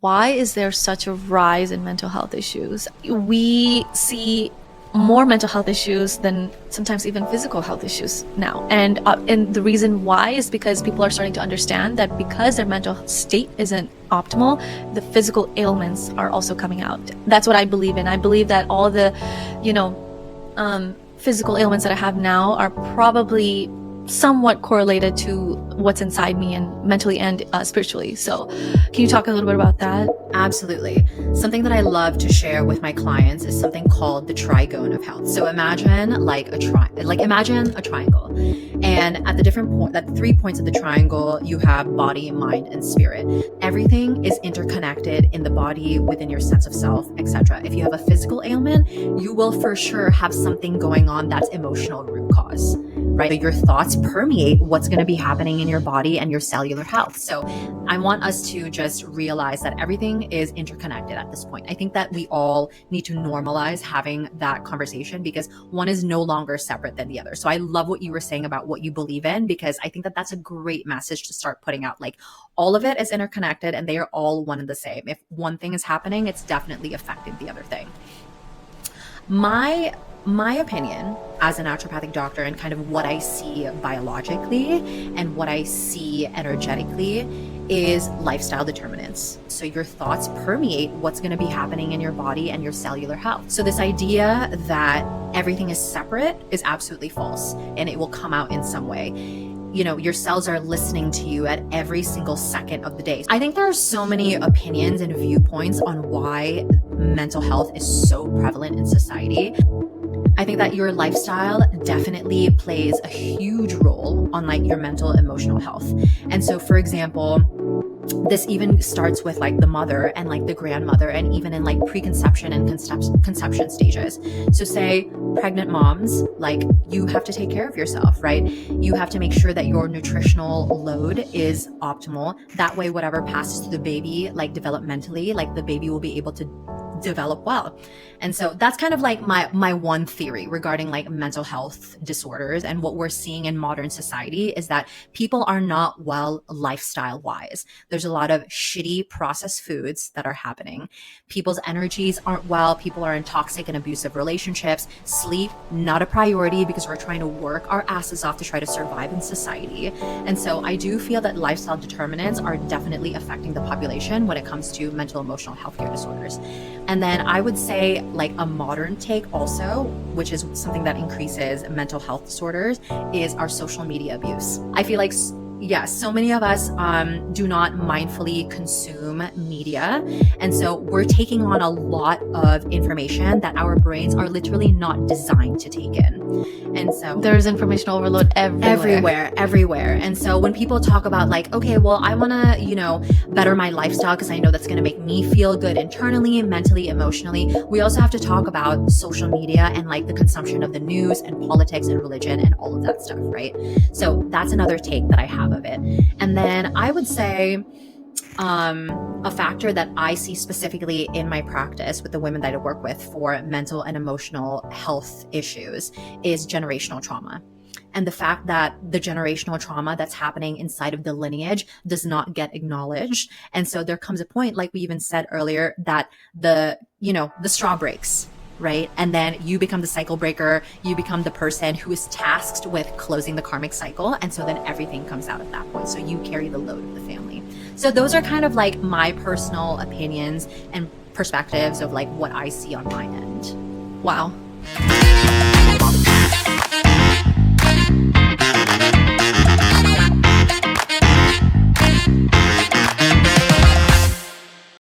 Why is there such a rise in mental health issues? We see more mental health issues than sometimes even physical health issues now. And the reason why is because people are starting to understand that because their mental state isn't optimal, the physical ailments are also coming out. That's what I believe in. I believe that all the, you know, physical ailments that I have now are probably somewhat correlated to what's inside me and mentally and spiritually. So can you talk a little bit about that? Absolutely. Something that I love to share with my clients is something called the trigone of health. So imagine imagine a triangle. And at the at the 3 points of the triangle, you have body, mind, and spirit. Everything is interconnected in the body, within your sense of self, etc. If you have a physical ailment, you will for sure have something going on that's emotional root cause, right? So your thoughts permeate what's going to be happening in your body and your cellular health. So I want us to just realize that everything is interconnected at this point. I think that we all need to normalize having that conversation because one is no longer separate than the other. So I love what you were saying about what you believe in, because I think that that's a great message to start putting out. Like, all of it is interconnected and they are all one and the same. If one thing is happening, it's definitely affecting the other thing. My opinion as a naturopathic doctor, and kind of what I see biologically and what I see energetically, is lifestyle determinants. So your thoughts permeate what's going to be happening in your body and your cellular health. So this idea that everything is separate is absolutely false, and it will come out in some way. You know, your cells are listening to you at every single second of the day. I think there are so many opinions and viewpoints on why mental health is so prevalent in society. I think that your lifestyle definitely plays a huge role on like your mental, emotional health. And so, for example, this even starts with like the mother and like the grandmother, and even in like preconception and conception stages. So say pregnant moms, like, you have to take care of yourself, right? You have to make sure that your nutritional load is optimal. That way, whatever passes to the baby, like developmentally, like the baby will be able to develop well. And so that's kind of like my one theory regarding like mental health disorders. And what we're seeing in modern society is that people are not well lifestyle wise. There's a lot of shitty processed foods that are happening. People's energies aren't well. People are in toxic and abusive relationships. Sleep, not a priority, because we're trying to work our asses off to try to survive in society. And so I do feel that lifestyle determinants are definitely affecting the population when it comes to mental, emotional health care disorders. And then I would say like a modern take also, which is something that increases mental health disorders, is our social media abuse. I feel like, yes, so many of us do not mindfully consume media. And so we're taking on a lot of information that our brains are literally not designed to take in. And so There's information overload everywhere. And so when people talk about like, okay, well, I want to, better my lifestyle because I know that's going to make me feel good internally, mentally, emotionally, we also have to talk about social media and like the consumption of the news and politics and religion and all of that stuff, right? So that's another take that I have of it. And then I would say a factor that I see specifically in my practice with the women that I work with for mental and emotional health issues is generational trauma. And the fact that the generational trauma that's happening inside of the lineage does not get acknowledged. And so there comes a point, like we even said earlier, that the straw breaks, right? And then you become the cycle breaker. You become the person who is tasked with closing the karmic cycle. And so then everything comes out at that point. So you carry the load of the family. So those are kind of like my personal opinions and perspectives of like what I see on my end. Wow.